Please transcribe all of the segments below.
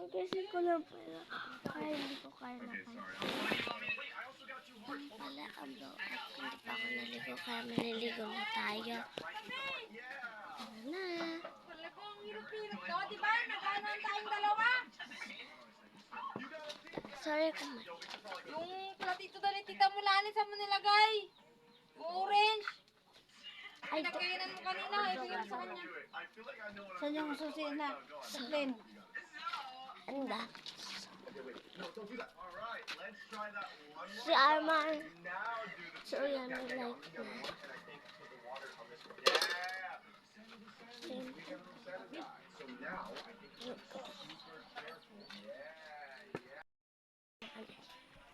Kasi ko lang pala. Kaya hindi ko kaya na pala. Pala ang blow up. Hindi pa ako naligo. Kaya maliligo na tayo. Ano na? Wala ko ang hirap-hirap to. Diba? Nagkanan tayong dalawa. Sorry kung Yung platito na ni Tita Mulani, saan mo nilagay? Yung orange. Pinagkainan mo kanina. Ibigay mo sa kanya. Saan yung susi na? Saklin. anda. Si Arman. So yan, like na.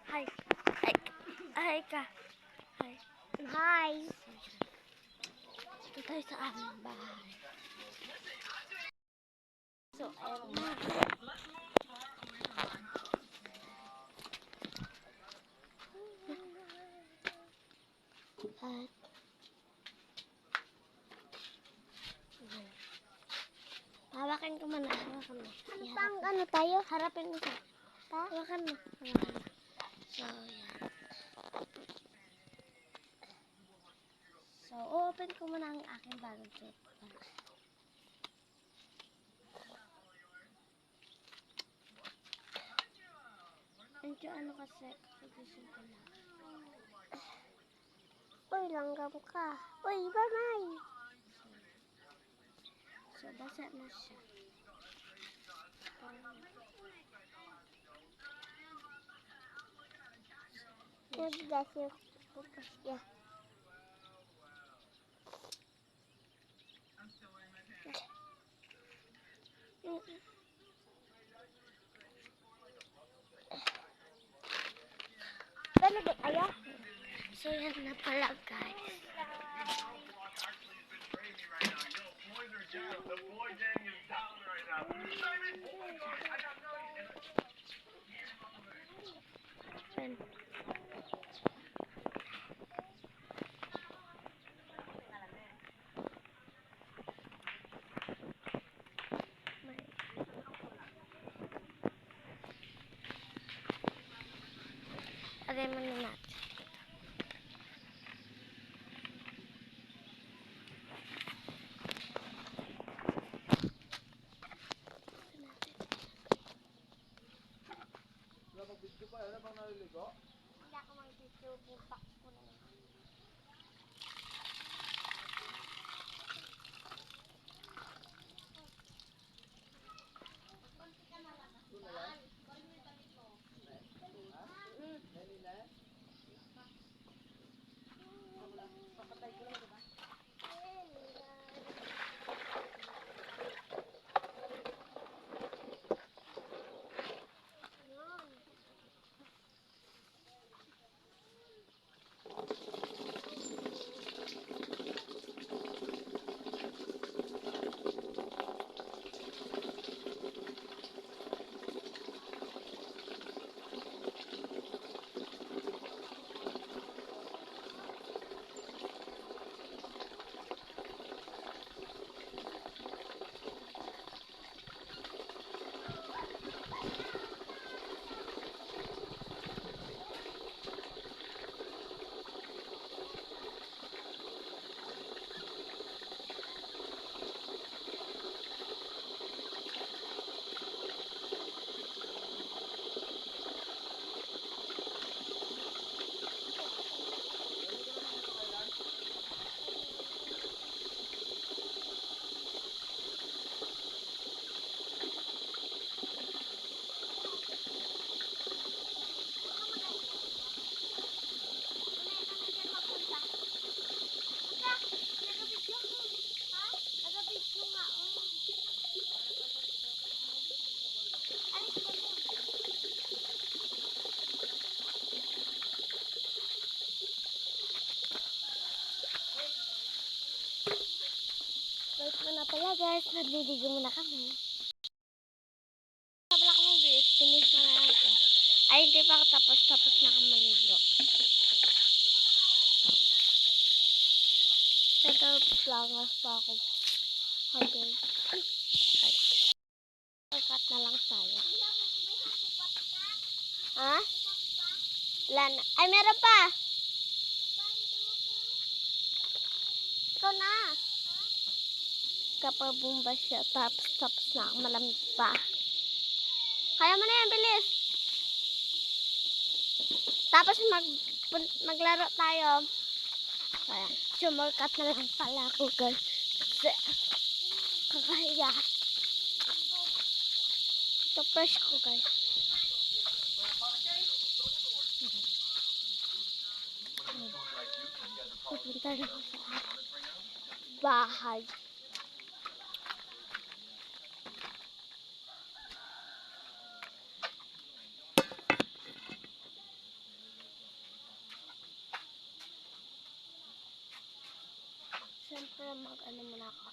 Hi. Hi. Hi ka. Hi. Hi. Ito tayo sa aming bahay. So, ayun na. At hawakan ko muna. Hawakan mo. Pang ano tayo? Harapin mo. Hawakan mo. Hawakan mo. So, yan. So, open ko muna ang aking bagong set. Medyo ano kasi, kagising ko lang. Uy, langgam ka. Uy, bangay! So, basa na siya. Nagdas yung pupas niya. Talaga, ayaw. So, yan na pala, guys. Yan. Aray mo na natin. Mag-video pa, ano bang naliligo? Hindi ako mag-video. Bupak ko na yun. Wait mo na pala, guys. Nagliligo muna kami. Sabala ko mong bilis. Finish na lang ito. Ay, hindi pa ako tapos. Tapos na akong maligo. Ito, plangas pa ako. Hanggang. Ay. na lang tayo. Ha? Wala na. Ay, meron pa! Ikaw na. Kapabumba siya, tapos na, malamig pa. Kaya mo na yan, bilis. Tapos maglaro tayo. Kaya, sumurkat na lang pala ako, guys. Kasi, kakahiya. Ito fresh ko, guys. Pupunta na ako sa bahay. Siyempre, mag-ano muna ako.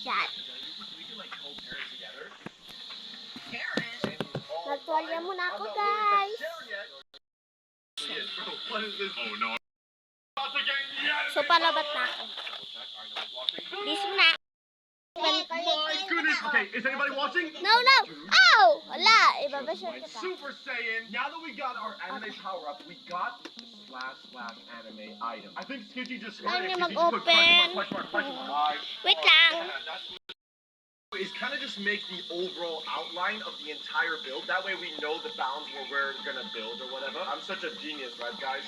Yan. Nagtuwalya muna ako, guys. So, palabat na ako. Bis mo na. My goodness! Okay, is anybody watching? No, no! Ow! Wala! Ibabasyon kita. Super Saiyan, now that we got our anime power up, we got the slash anime item. I think Skitty just heard Ayaw it niya because he just put mag-open. question mark. Wait lang. Is kind of just make the overall outline of the entire build. That way we know the bounds where we're gonna build or whatever. I'm such a genius, right, guys?